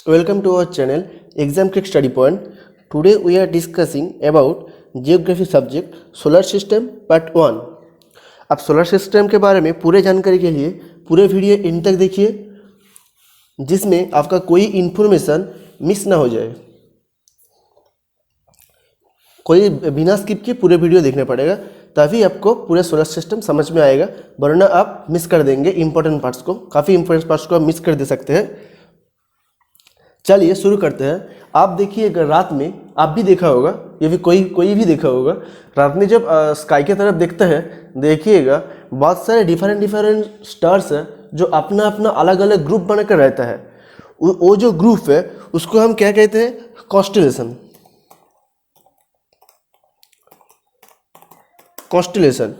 Welcome to our channel Exam Click Study Point. Today we are discussing about Geography subject Solar System Part 1. आप solar system के बारे में पूरे जानकारी के लिए पूरे वीडियो इन तक देखिए, जिसमें आपका कोई इन्फॉर्मेशन मिस ना हो जाए। कोई बिना स्किप के पूरे वीडियो देखना पड़ेगा, तभी आपको पूरे सोलर सिस्टम समझ में आएगा, वरना आप मिस कर देंगे इंपॉर्टेंट पार्ट्स को। काफ़ी इंपॉर्टेंट पार्ट्स को आप मिस कर दे सकते हैं। चलिए शुरू करते हैं। आप देखिए, अगर रात में आप भी देखा होगा, ये भी कोई भी देखा होगा, रात में जब स्काई की तरफ देखते हैं, देखिएगा बहुत सारे डिफरेंट स्टार्स हैं जो अपना अपना अलग अलग ग्रुप बनाकर रहता है। वो जो ग्रुप है उसको हम क्या कहते हैं? कॉन्स्टेलेशन। कॉन्स्टेलेशन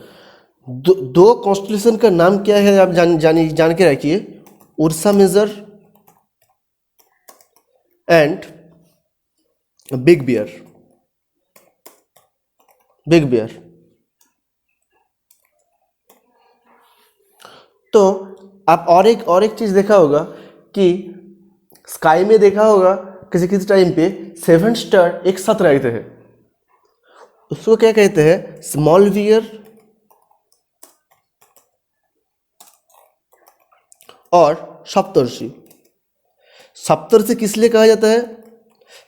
दो कॉन्स्टेलेशन का नाम क्या है आप जान के रखिए। Ursa Major and big bear. तो आप और एक चीज देखा होगा कि स्काई में देखा होगा किसी किसी टाइम पे 7 स्टार एक साथ रहते हैं। उसको क्या कहते हैं? स्मॉल बियर और सप्तर्षि। सप्तर्षि किस लिए कहा जाता है?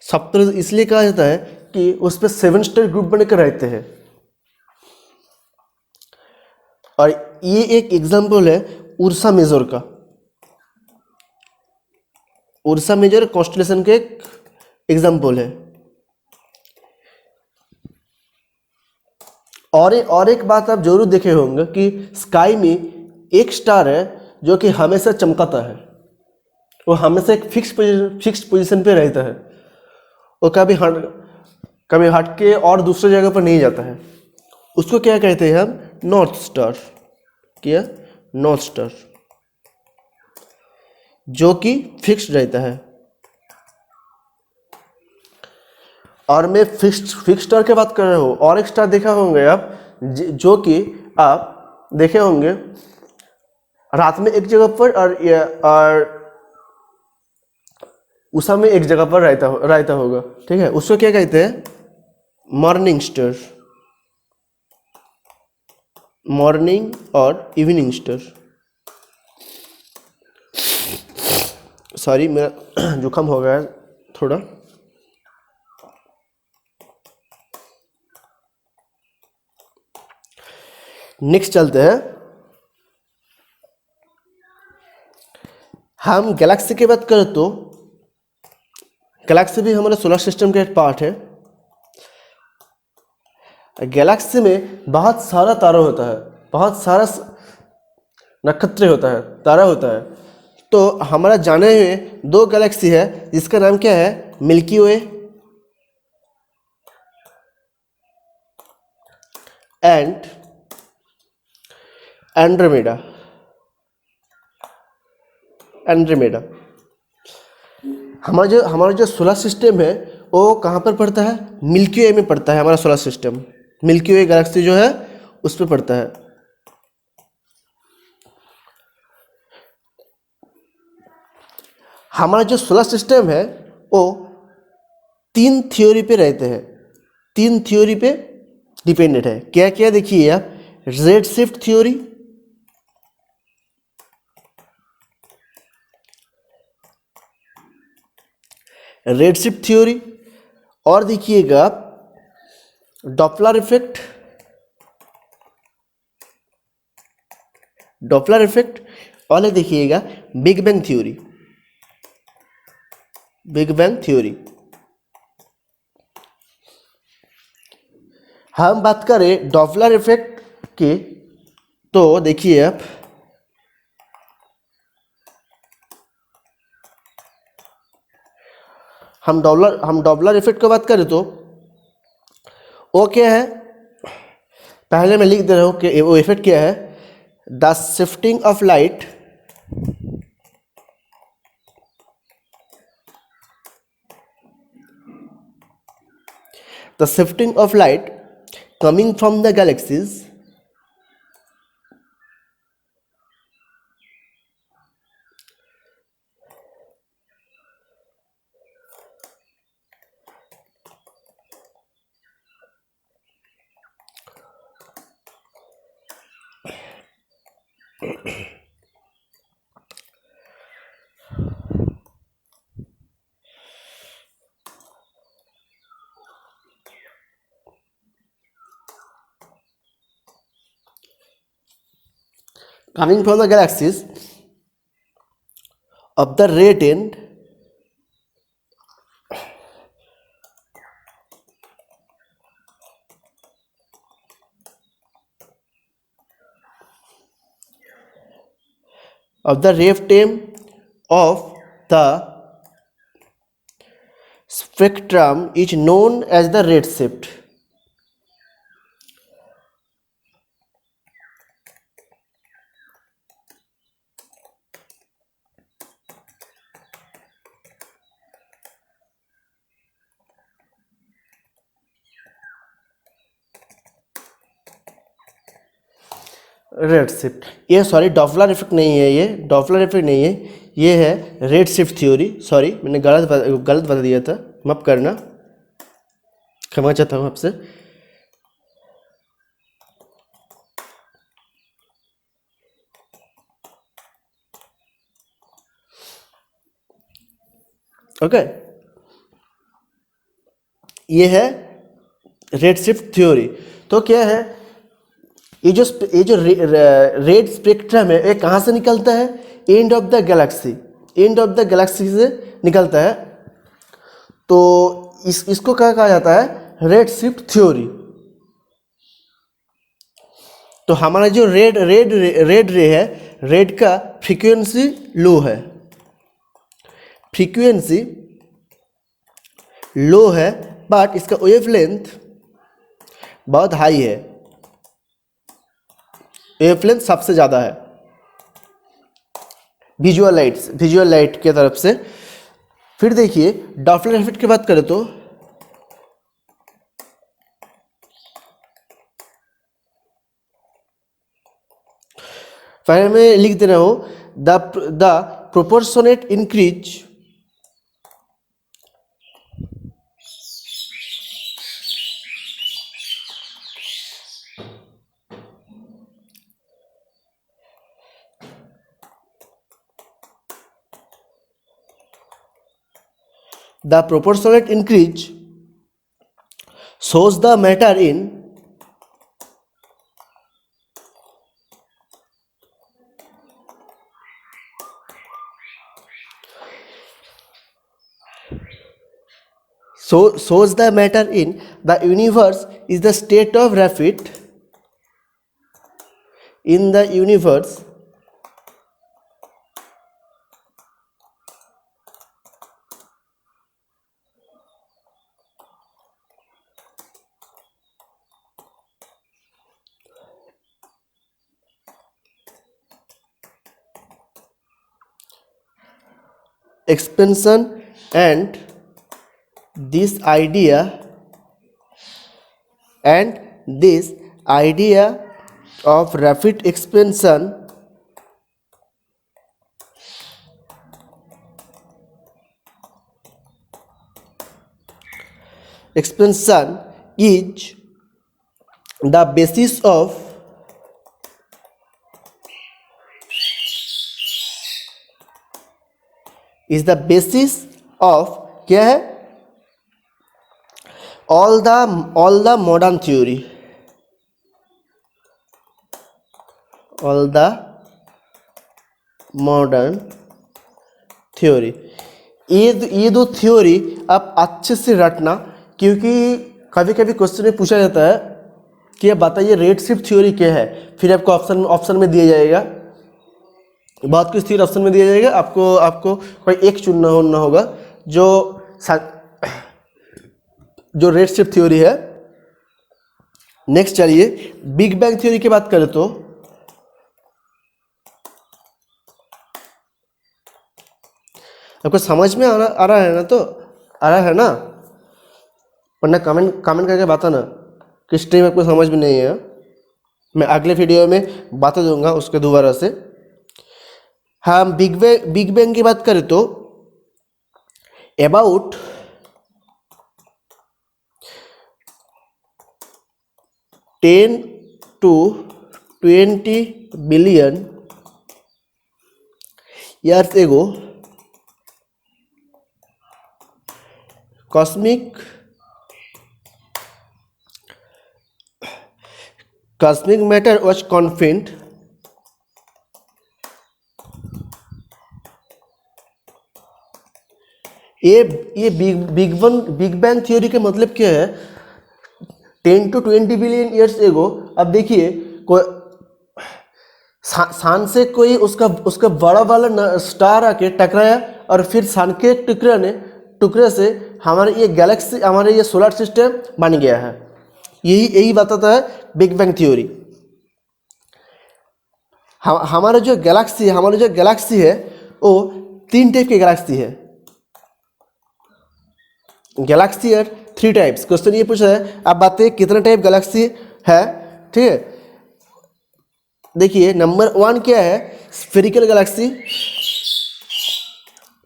सप्तर्षि इसलिए कहा जाता है कि उस पर 7 स्टार ग्रुप बनकर रहते हैं। और ये एक एग्जाम्पल है उर्सा मेजर का। उर्सा मेजर कॉन्स्टेलेशन के एक एग्जाम्पल है। और एक बात आप जरूर देखे होंगे कि स्काई में एक स्टार है जो कि हमेशा चमकाता है। वो हमेशा एक फिक्स पोजीशन पे रहता है। वो कभी हट के और दूसरे जगह पर नहीं जाता है। उसको क्या कहते हैं हम? North star. क्या? नॉर्थ स्टार, जो कि फिक्स्ड रहता है। और मैं फिक्स्ड स्टार की बात कर रहा हूँ। और एक स्टार देखा होंगे आप, जो कि आप देखे होंगे रात में एक जगह पर और उषा में एक जगह पर रहता होगा। ठीक है, उसको क्या कहते हैं? Morning star. मॉर्निंग और इवनिंग स्टार। सॉरी, मेरा जुकाम हो गया है थोड़ा। नेक्स्ट चलते हैं। हम गैलेक्सी की बात करें तो गैलेक्सी भी हमारे सोलर सिस्टम का एक पार्ट है। गैलेक्सी में बहुत सारा तारा होता है, बहुत सारा नक्षत्र होता है, तारा होता है। तो हमारा जाने हुए 2 गैलेक्सी है, जिसका नाम क्या है? Milky way and Andromeda. हमारा जो सोलर सिस्टम है वो कहाँ पर पड़ता है? मिल्की वे में पड़ता है। हमारा सोलर सिस्टम मिल्की वे गैलेक्सी जो है उस पर पड़ता है। हमारा जो सोलर सिस्टम है वो 3 थ्योरी पे रहते हैं। 3 थ्योरी पे डिपेंडेंट है। क्या क्या देखिए आप? रेड शिफ्ट थ्योरी, और देखिएगा आप डॉपलर इफेक्ट, और देखिएगा बिग बैंग थ्योरी। हम बात करें डॉपलर इफेक्ट की, तो देखिए आप हम डॉपलर इफेक्ट की बात करें तो वो क्या है? पहले मैं लिख दे रहा हूं कि वो इफेक्ट क्या है। The shifting of light coming from the galaxies Coming from the galaxies of the rate end of the lifetime of the spectrum is known as the redshift. Red shift, ये सॉरी डॉपलर इफेक्ट नहीं है, ये Doppler effect नहीं है, ये है red shift theory. Sorry मैंने गलत बता दिया था, माफ करना, क्षमा चाहता हूँ आपसे। ओके, ये है रेड शिफ्ट थ्योरी। तो क्या है, ये जो रेड स्पेक्ट्रम है, ये कहाँ से निकलता है? End of the Galaxy, end of the Galaxy से निकलता है। तो इसको क्या कहा जाता है? Red shift theory. तो हमारा जो रेड रे है, रेड का फ्रीक्वेंसी लो है, फ्रीक्वेंसी लो है, बट इसका वेवलेंथ बहुत हाई है, वेवलेंथ सबसे ज़्यादा है विजुअल लाइट के तरफ से। फिर देखिए डॉपलर इफेक्ट की बात करें तो पहले मैं लिख दे रहा हूं, the proportionate increase the proportionate increase shows the matter in shows the matter in the universe is the state of rapid in the universe expansion, and this idea of rapid expansion is the basis of क्या है? all the modern theory, all the modern theory। ये दो theory आप अच्छे से रटना, क्योंकि कभी कभी क्वेश्चन में पूछा जाता है कि आप बताइए रेड शिफ्ट थ्योरी क्या है, फिर आपको ऑप्शन में दिया जाएगा, बहुत कुछ थ्योरी ऑप्शन में दिया जाएगा, आपको कोई एक चुनना होगा जो रेड शिफ्ट थ्योरी है। नेक्स्ट चलिए बिग बैंग थ्योरी की बात करें तो आपको समझ में आ रहा है ना? तो आ रहा है ना? वरना कमेंट करके बताना किस टाइम आपको समझ में नहीं है, मैं अगले वीडियो में बता दूंगा उसके दोबारा से। हम बिग बैंग की बात करें तो about 10 to 20 billion years ago, cosmic matter was confined ये बिग बैंग थ्योरी के मतलब क्या है? 10 to 20 बिलियन ईयर्स एगो। अब देखिए सान से कोई उसका बड़ा वाला स्टार आके टकराया और फिर सान के टुकड़े से हमारे ये गैलेक्सी, हमारे ये सोलर सिस्टम बन गया है। यही बताता है बिग बैंग थ्योरी। हमारा जो गैलेक्सी है वो 3 टाइप के गैलेक्सी है। Galaxy are 3 types. क्वेश्चन ये पूछा है, आप बताइए कितना टाइप गैलेक्सी है? ठीक है, देखिए नंबर 1 क्या है? Spherical Galaxy.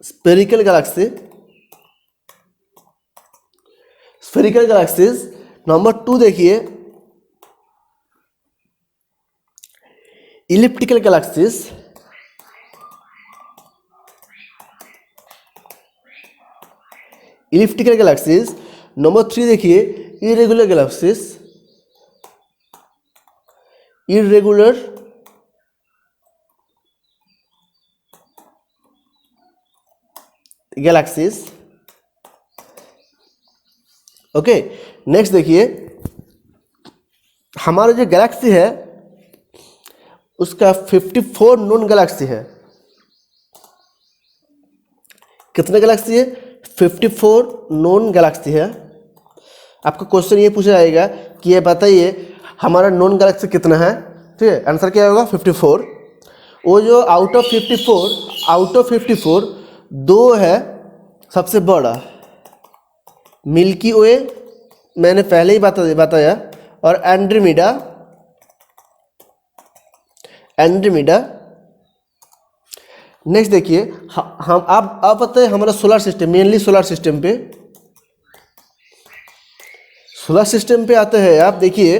Spherical galaxies. Number 2 देखिए इलिप्टिकल गैलेक्सीज। नंबर 3 देखिए इरेगुलर गैलेक्सीज। ओके, नेक्स्ट देखिए हमारा जो गैलेक्सी है उसका 54 नॉन गैलेक्सी है। कितने गैलेक्सी है? 54 नॉन गैलेक्सी है। आपको क्वेश्चन ये पूछा जाएगा कि ये बताइए हमारा नॉन गैलेक्सी कितना है? ठीक है, आंसर क्या होगा? 54। वो जो आउट ऑफ 54 2 है सबसे बड़ा, मिल्की वे मैंने पहले ही बताया, और एंड्रोमेडा। नेक्स्ट देखिए हम आप बताइए हमारा solar system, mainly solar system पे आते हैं। आप देखिए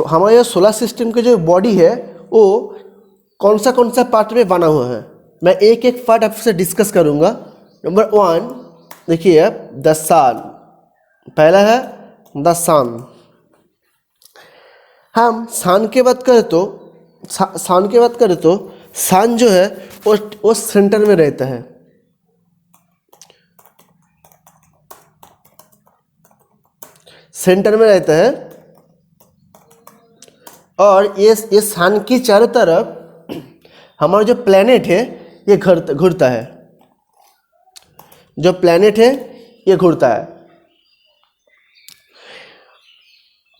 हमारे सोलर सिस्टम के जो बॉडी है वो कौन सा पार्ट में बना हुआ है, मैं एक एक पार्ट आपसे डिस्कस करूंगा। नंबर 1 देखिए द सन। पहला है द सन। हम सन के बात करें तो सन जो है वो सेंटर में रहता है। और ये सन की चारों तरफ हमारा जो प्लैनेट है ये घूरता है।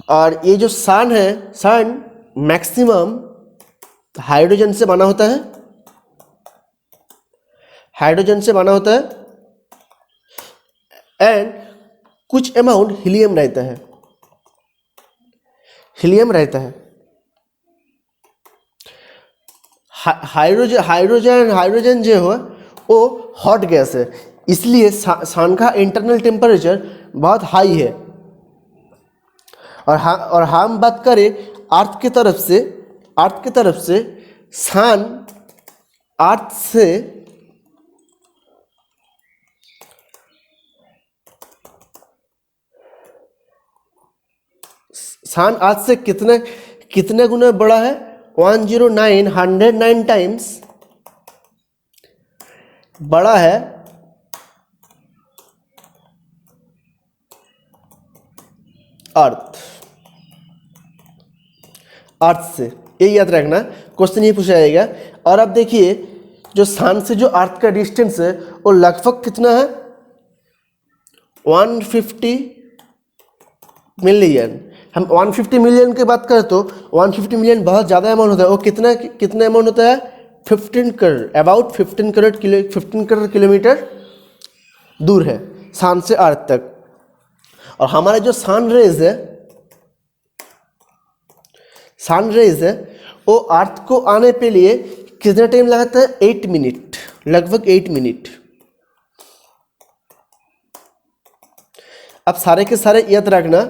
और ये जो सन है, सन मैक्सिमम हाइड्रोजन से बना होता है, एंड कुछ अमाउंट हीलियम रहता है। हाइड्रोजन जो है वो हॉट गैस है, इसलिए सन का इंटरनल टेम्परेचर बहुत हाई है। और हम बात करें अर्थ की तरफ से सन अर्थ से कितने गुना बड़ा है? 109 टाइम्स बड़ा है अर्थ से। ये याद रखना, क्वेश्चन ये पूछा जाएगा। और अब देखिए जो सन से जो अर्थ का डिस्टेंस है वो लगभग कितना है? 150 मिलियन। हम 150 मिलियन की बात करें तो 150 मिलियन बहुत ज़्यादा अमाउंट होता है। वो कितना अमाउंट होता है? 15 करोड़, अबाउट 15 करोड़ किलोमीटर दूर है सन से अर्थ तक। और हमारा जो सन रेज है वो अर्थ को आने के लिए कितना टाइम लगाता है? 8 मिनट, लगभग 8 मिनट। अब सारे के सारे याद रखना,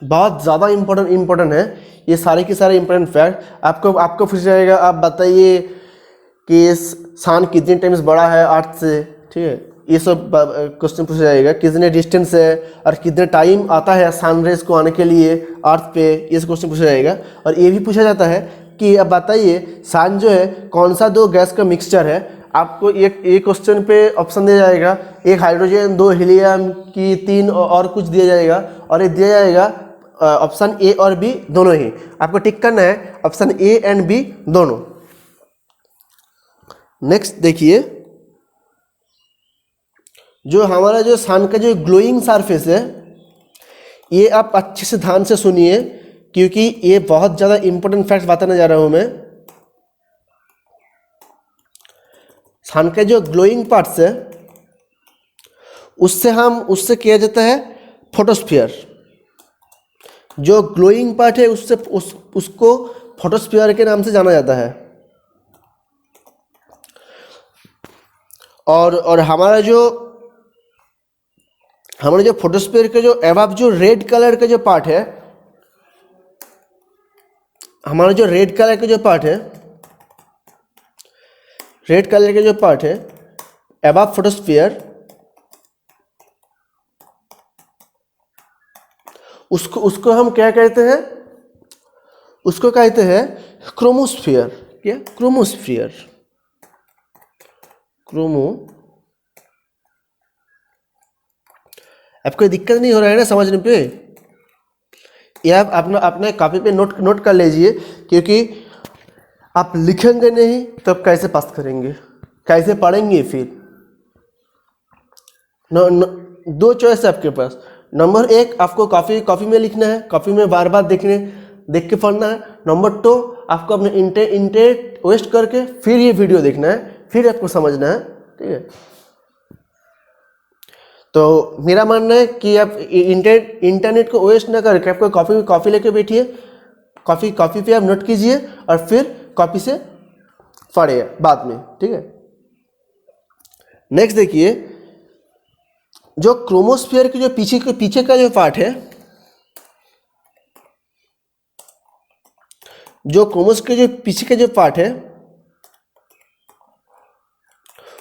बहुत ज़्यादा इम्पोर्टेंट है ये सारे के सारे इंपॉर्टेंट फैक्ट आपको पूछा जाएगा। आप बताइए कि सन कितने टाइम्स बड़ा है अर्थ से, ठीक है, ये सब क्वेश्चन पूछा जाएगा। कितने डिस्टेंस है और कितने टाइम आता है सनराइज को आने के लिए अर्थ पे, ये सब क्वेश्चन पूछा जाएगा। और ये भी पूछा जाता है कि अब बताइए सन जो है कौन सा दो गैस का मिक्सचर है। आपको एक क्वेश्चन पे ऑप्शन दिया जाएगा, एक हाइड्रोजन, दो हीलियम की, तीन और कुछ दिया जाएगा, और एक दिया जाएगा ऑप्शन ए और बी दोनों ही। आपको टिक करना है ऑप्शन ए एंड बी दोनों। नेक्स्ट देखिए, जो हमारा जो सन का जो ग्लोइंग सरफेस है, ये आप अच्छे से ध्यान से सुनिए क्योंकि ये बहुत ज़्यादा इंपॉर्टेंट फैक्ट बताने जा रहा हूँ मैं। सन के जो ग्लोइंग पार्ट्स है उससे किया जाता है फोटोस्फीयर। जो ग्लोइंग पार्ट है उसको फोटोस्फीयर के नाम से जाना जाता है। और हमारा जो फोटोस्फीयर के जो अबव जो रेड कलर का जो पार्ट है, हमारा जो रेड कलर का जो पार्ट है अबव फोटोस्फीयर, उसको हम क्या कहते हैं? उसको कहते हैं क्रोमोस्फीयर। क्या? क्रोमोस्फीयर। आपको दिक्कत नहीं हो रहा है ना समझने पे? ये आप अपने कॉपी पे नोट कर लीजिए, क्योंकि आप लिखेंगे नहीं तब कैसे पास करेंगे, कैसे पढ़ेंगे फिर? दो चॉइस है आपके पास। नंबर एक, आपको कॉपी में लिखना है, कॉपी में बार बार देख के पढ़ना है। नंबर टू, आपको अपने इंटरनेट वेस्ट करके फिर ये वीडियो देखना है, फिर आपको समझना है, ठीक है? तो मेरा मानना है कि आप इंटरनेट को वेस्ट ना करके आपको कॉपी लेके बैठिए, कॉपी पे आप नोट कीजिए और फिर कॉपी से पढ़िए बाद में, ठीक है? नेक्स्ट देखिए, जो क्रोमोस्फीयर के जो पीछे का जो पार्ट है, जो क्रोमोस्फीयर के जो पीछे का जो पार्ट है,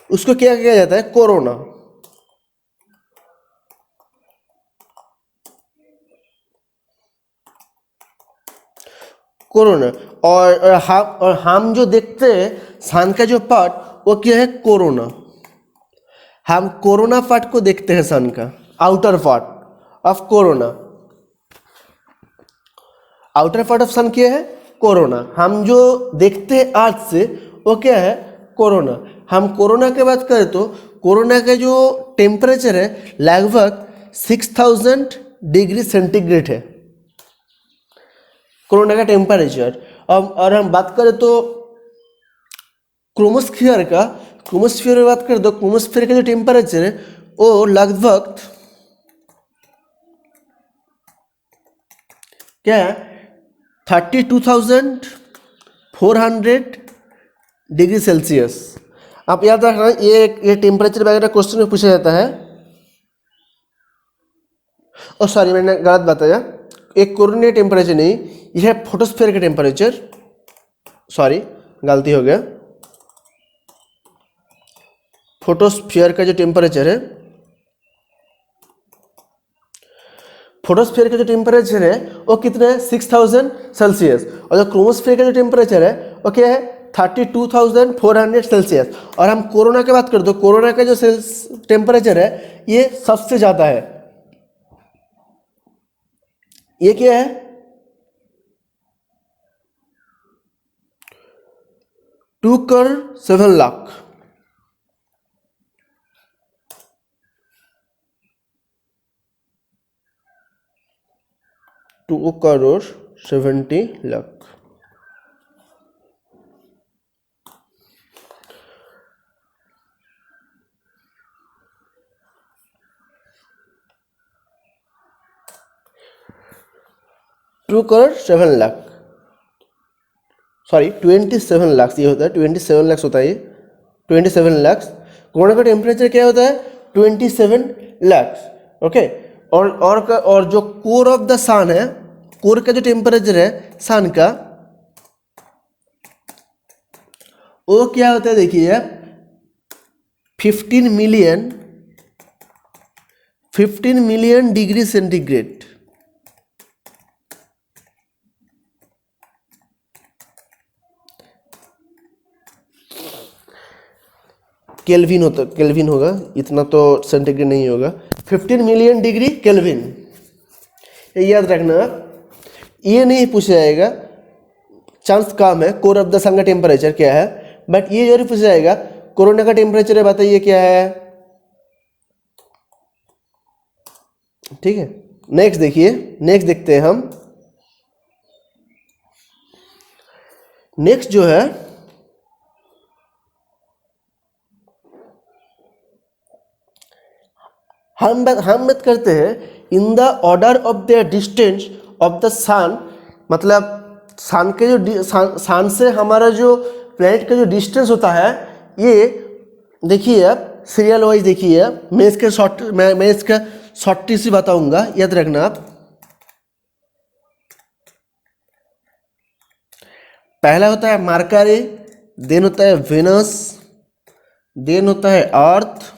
उसको क्या किया जाता है? कोरोना। और हम जो देखते हैं सन का जो पार्ट, वो क्या है? कोरोना। हम कोरोना पार्ट को देखते हैं सन का, outer part of corona. Outer part of sun क्या है? कोरोना। हम जो देखते हैं अर्थ से वो क्या है? कोरोना। हम कोरोना की बात करें तो कोरोना का जो टेम्परेचर है लगभग 6000 डिग्री सेंटीग्रेड है कोरोना का टेम्परेचर। और हम बात करें तो क्रोमोस्फीयर की बात करें तो क्रोमोस्फीयर का जो टेम्परेचर है वो लगभग क्या है? 32,400 डिग्री सेल्सियस। आप याद रखना, ये टेम्परेचर वगैरह क्वेश्चन में पूछा जाता है। और सॉरी, मैंने गलत बताया, एक कोरोना टेम्परेचर नहीं, यह है फोटोस्फीयर का टेम्परेचर। सॉरी, गलती हो गया। फोटोस्फीयर का जो टेम्परेचर है, फोटोस्फीयर का जो टेम्परेचर है वो कितना है? 6000 सेल्सियस। और जो क्रोमोस्फीयर का जो टेम्परेचर है वो क्या है? 32,400 सेल्सियस। और हम कोरोना की बात करें तो कोरोना का जो टेम्परेचर है ये सबसे ज़्यादा है। ये क्या है? 2,07,00,000। 2,70,00,000। सॉरी 27 लाख ये होता है, 27 लाख होता है ये, 27 लाख। कोरोना का टेम्परेचर क्या होता है? 27 लाख। ओके। और जो कोर ऑफ द सन है, कोर का जो टेम्परेचर है सन का, वो क्या होता है देखिए 15 मिलियन डिग्री सेंटीग्रेड। केल्विन होगा, इतना तो सेंटीग्रेड नहीं होगा। 15 मिलियन डिग्री केल्विन, ये याद रखना। ये नहीं पूछा जाएगा, चांस कम है कोर ऑफ द सन का टेम्परेचर क्या है, बट ये जरूर पूछा जाएगा कोरोना का टेम्परेचर है, बताइए क्या है। ठीक है, नेक्स्ट देखिए, नेक्स्ट देखते हैं हम। नेक्स्ट जो है हम बात करते हैं in the order of the distance of the sun, मतलब सन के जो सन से हमारा जो प्लैनेट का जो डिस्टेंस होता है, ये देखिए आप सीरियल वाइज देखिए आप। मैं इसका शॉर्टली से बताऊंगा, याद रखना आप। पहला होता है मरकरी, देन होता है वेनस, देन होता है अर्थ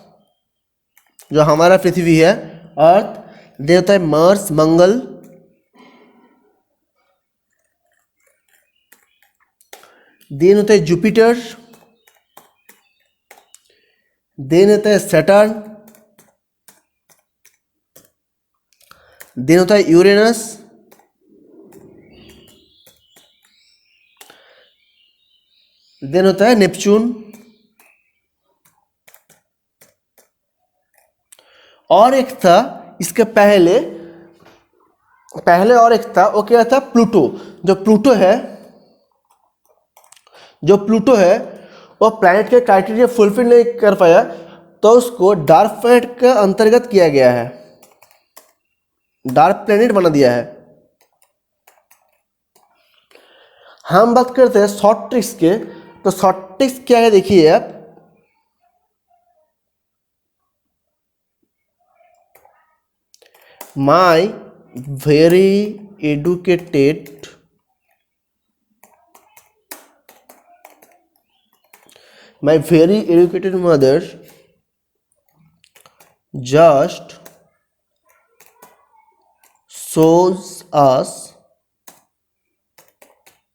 जो हमारा पृथ्वी है, अर्थ, देन होता है मार्स मंगल, देन होता है जुपिटर, देन होता है सैटर्न, देन होता है यूरेनस, देन होता है नेपच्यून। और एक था इसके पहले और एक था, वो क्या था, प्लूटो। जो प्लूटो है वो प्लैनेट के क्राइटेरिया फुलफिल नहीं कर पाया, तो उसको डार्क प्लैनेट का अंतर्गत किया गया है, डार्क प्लैनेट बना दिया है। हम बात करते हैं शॉर्ट ट्रिक्स के, तो शॉर्ट ट्रिक्स क्या है देखिए आप। My very educated mother just shows us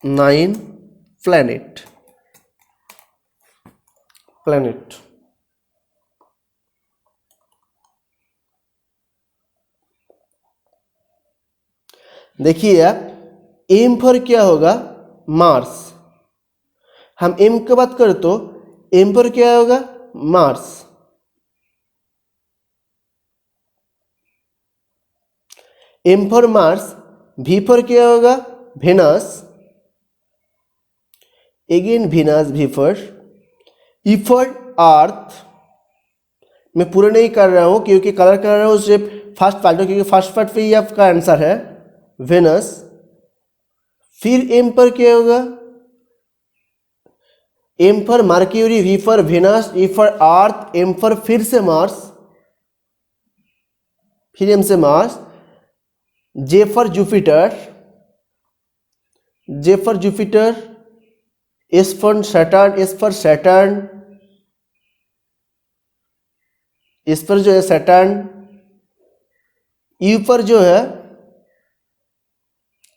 9 planet। देखिए आप, एम पर क्या होगा, मार्स। हम एम की बात करें तो एम पर क्या होगा, Mars. M for Mars, V for क्या होगा, Venus, again Venus, V for, E for Earth. मैं पूरा नहीं कर रहा हूं क्योंकि कलर कर रहा हूं सिर्फ फर्स्ट पार्ट, क्योंकि फर्स्ट पार्ट पे ही आपका आंसर है वेनस। फिर एम पर क्या होगा, M for Mercury, V for Venus, E for Earth, M for फिर से मार्स, फिर एम से Mars, J for Jupiter, S for Saturn, इस पर जो है सैटर्न, यू पर जो है,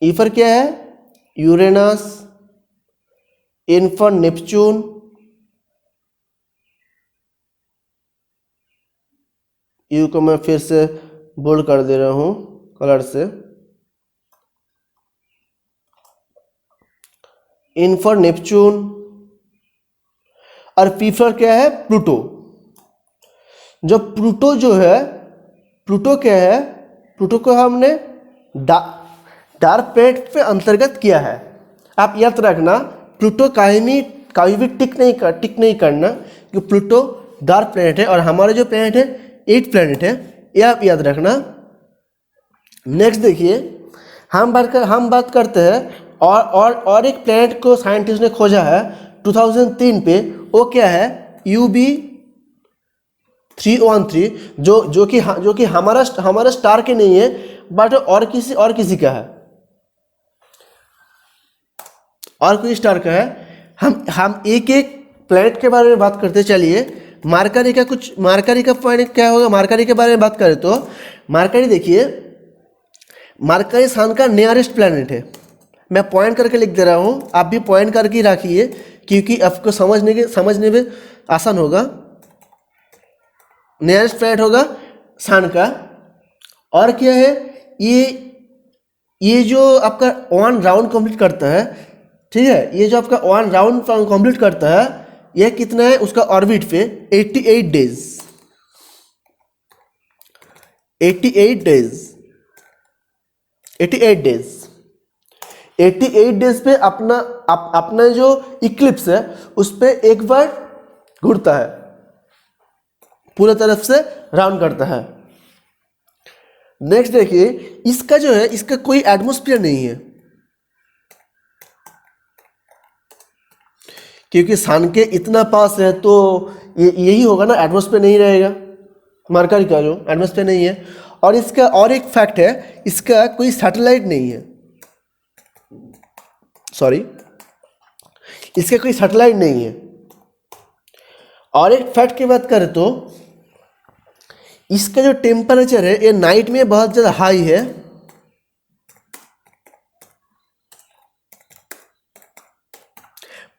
ई पर क्या है, Uranus, N for Neptune, U को मैं फिर से बोल्ड कर दे रहा हूं कलर से, एन फॉर नेपच्यून, और पी फॉर क्या है, प्लूटो। जो प्लूटो जो है, प्लूटो क्या है, प्लूटो को हमने डार्क प्लैनेट पे अंतर्गत किया है। आप याद रखना, प्लूटो कहीं भी टिक नहीं करना, कि प्लूटो डार्क प्लैनेट है और हमारा जो प्लैनेट है 8 प्लैनेट है, ये आप याद रखना। नेक्स्ट देखिए, हम बात करते हैं और एक प्लैनेट को साइंटिस्ट ने खोजा है 2003 पे, वो क्या है, UB313, जो कि हमारा स्टार के नहीं है, बट और किसी का है। और कोई स्टार का है। हम एक एक प्लैनेट के बारे में बात करते चलिए। मार्करी का पॉइंट क्या होगा, मार्करी के बारे में बात करें तो मार्करी देखिए, मार्करी सन का नियरेस्ट प्लैनेट है। मैं पॉइंट करके लिख दे रहा हूँ, आप भी पॉइंट करके ही रखिए क्योंकि आपको समझने में आसान होगा। नियरेस्ट प्लैनेट होगा सन का। और क्या है, ये जो आपका 1 राउंड कंप्लीट करता है, ठीक है, ये जो आपका 1 राउंड कंप्लीट करता है, ये कितना है उसका ऑर्बिट पे 88 डेज 88 डेज पे अपना जो इक्लिप्स है उस पे एक बार घूरता है, पूरे तरफ से राउंड करता है। नेक्स्ट देखिए, इसका जो है, इसका कोई एटमॉस्फेयर नहीं है क्योंकि सन के इतना पास है तो यही होगा ना, एटमॉस्फेयर नहीं रहेगा। मरकरी का जो एटमॉस्फेयर नहीं है। और इसका और एक फैक्ट है, इसका कोई सैटेलाइट नहीं है, सॉरी, इसका कोई सैटेलाइट नहीं है। और एक फैक्ट की बात करें तो इसका जो टेम्परेचर है ये नाइट में बहुत ज़्यादा हाई है,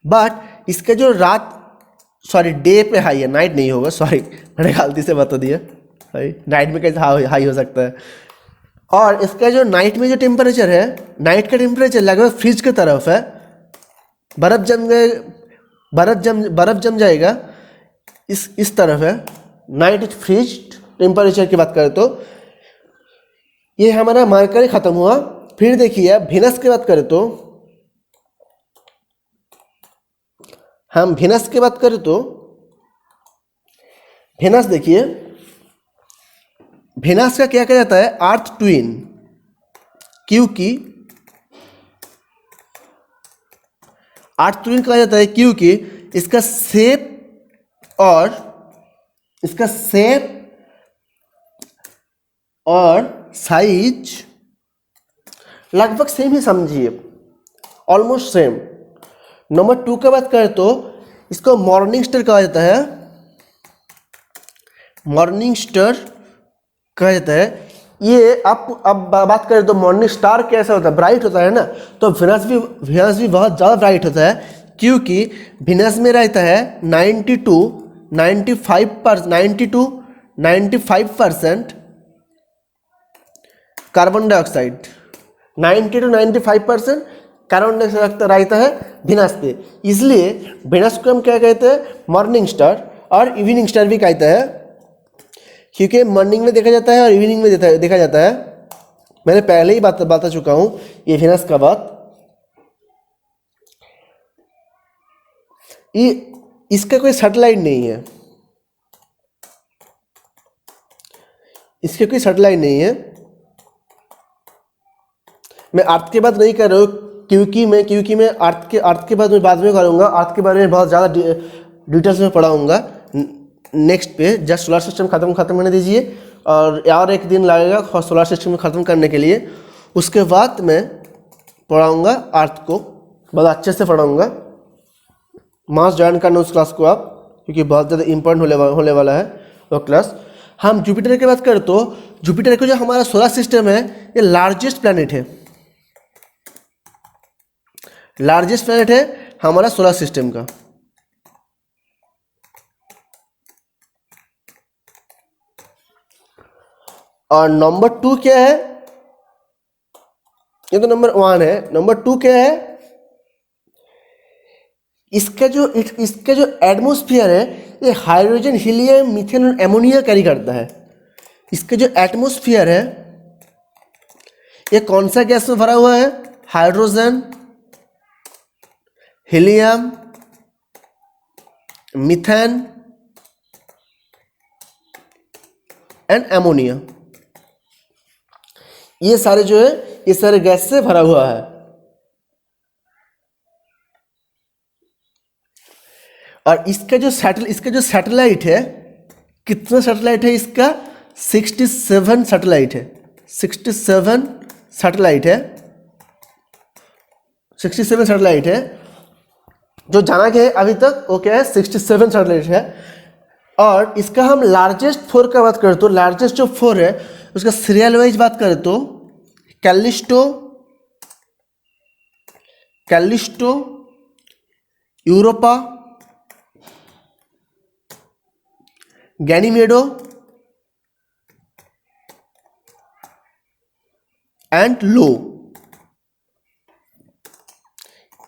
बट इसका जो डे पे हाई है, नाइट नहीं होगा, सॉरी मैंने गलती से बता दिया, नाइट में कैसे हाई हो सकता है। और इसका जो नाइट में जो टेम्परेचर है, नाइट का टेम्परेचर लगभग फ्रिज की तरफ है, बर्फ जम जाएगा इस तरफ है। नाइट फ्रिज टेम्परेचर की बात करें तो ये हमारा मरकरी खत्म हुआ। फिर देखिए वेनस की बात करें तो, हम वेनस की बात करें तो वेनस देखिए, वेनस का क्या कहा जाता है, अर्थ ट्विन, क्योंकि अर्थ ट्विन कहा जाता है क्योंकि इसका शेप और साइज लगभग सेम ही समझिए, ऑलमोस्ट सेम। नंबर 2 का बात करें तो इसको मॉर्निंग स्टार कहा जाता है, मॉर्निंग स्टार कहा जाता है। ये अब बात करें तो मॉर्निंग स्टार कैसा होता है, ब्राइट होता है ना, तो वेनस भी बहुत ज़्यादा ब्राइट होता है क्योंकि वेनस में रहता है 92-95% कार्बन डाइऑक्साइड, 90-95% कार्बन डाइऑक्साइड रहता है वेनस पे। इसलिए वेनस को हम क्या कहते हैं, मॉर्निंग स्टार और इवनिंग स्टार भी कहते हैं क्योंकि मॉर्निंग में देखा जाता है और इवनिंग में देखा जाता है। मैंने पहले ही बता चुका हूँ ये वेनस का बात। इसका कोई सैटेलाइट नहीं है, इसके कोई सैटेलाइट नहीं है। मैं अर्थ की बात नहीं कर रहा हूँ क्योंकि मैं अर्थ के बाद में करूँगा, अर्थ के बारे में बहुत ज़्यादा डिटेल्स में पढ़ाऊँगा नेक्स्ट पे। जस्ट सोलर सिस्टम खत्म करने दीजिए और एक दिन लगेगा सोलर सिस्टम में ख़त्म करने के लिए। उसके बाद मैं पढ़ाऊँगा अर्थ को, बहुत अच्छे से पढ़ाऊँगा। मास ज्वाइन करना उस क्लास को आप, क्योंकि बहुत ज़्यादा इंपॉर्टेंट होने वाला है वो क्लास। हम जुपिटर की बात करें तो जुपिटर को जो हमारा सोलर सिस्टम है ये लार्जेस्ट प्लैनेट है, लार्जेस्ट प्लैनेट है हमारा सोलर सिस्टम का। और नंबर 2 क्या है, ये तो नंबर 1 है। नंबर 2 क्या है, इसका जो एटमॉस्फेयर है ये हाइड्रोजन, हीलियम, मीथेन और एमोनिया कैरी करता है। इसका जो एटमॉस्फेयर है ये कौन सा गैस में भरा हुआ है, hydrogen, helium, methane and ammonia, ये सारे जो है ये सारे गैस से भरा हुआ है। और इसका जो सैटेलाइट है, कितना सैटेलाइट है इसका, 67 सैटेलाइट है, 67 सैटेलाइट है। 67 सैटेलाइट है जो जाना गया है अभी तक, वो क्या है 67 सैटेलाइट है। और इसका हम लार्जेस्ट 4 का बात करें तो लार्जेस्ट जो 4 है उसका सीरियल वाइज बात करें तो कैलिस्टो, यूरोपा, गैनीमेडो एंड लो।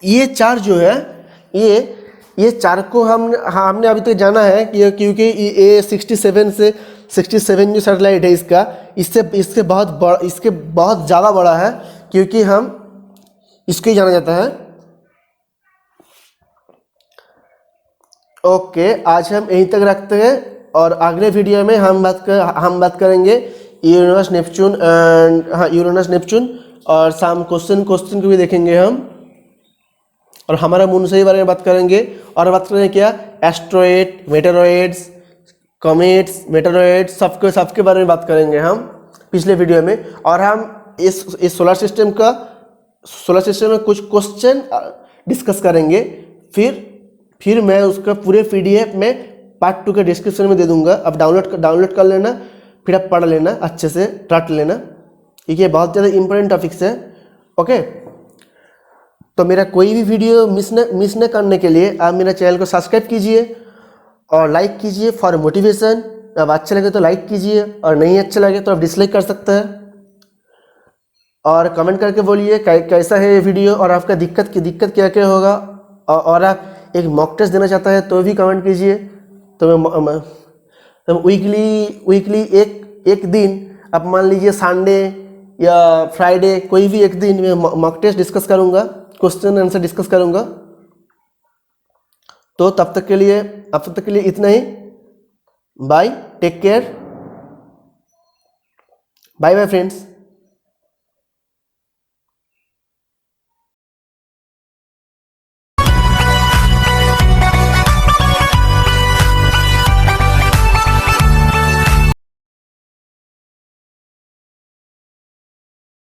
ये 4 जो है ये 4 को हमने अभी तक जाना है कि क्योंकि ये 67 जो सैटेलाइट है इसका इससे बहुत ज़्यादा बड़ा है, क्योंकि हम इसको ही जाना जाता है। ओके, आज हम यहीं तक रखते हैं और अगले वीडियो में हम बात करेंगे Uranus Neptune and Uranus Neptune और साम क्वेश्चन को भी देखेंगे हम, और हमारा मून से ही बारे में बात करेंगे। और बात करेंगे क्या, एस्ट्रॉयड, मेटेरॉयड्स, कॉमेट्स, मेटेरॉयड्स सबके बारे में बात करेंगे हम पिछले वीडियो में। और हम इस सोलर सिस्टम में कुछ क्वेश्चन डिस्कस करेंगे। फिर मैं उसका पूरे PDF में पार्ट 2 के डिस्क्रिप्शन में दे दूंगा, अब डाउनलोड कर लेना, फिर आप पढ़ लेना, अच्छे से रट लेना, क्योंकि ये बहुत ज़्यादा इंपॉर्टेंट टॉपिक्स है। ओके, तो मेरा कोई भी वीडियो मिस न करने के लिए आप मेरा चैनल को सब्सक्राइब कीजिए और लाइक कीजिए फॉर मोटिवेशन। अब अच्छा लगे तो लाइक कीजिए और नहीं अच्छा लगे तो आप डिसलाइक कर सकते हैं। और कमेंट करके बोलिए कैसा है ये वीडियो और आपका दिक्कत क्या क्या होगा। और आप एक मॉक टेस्ट देना चाहता है तो भी कमेंट कीजिए। तो मैं वीकली एक दिन, आप मान लीजिए संडे या फ्राइडे, कोई भी एक दिन मैं मॉक टेस्ट डिस्कस करूँगा, क्वेश्चन आंसर डिस्कस करूँगा। तो अब तक के लिए इतना ही। Bye, take care, bye bye friends.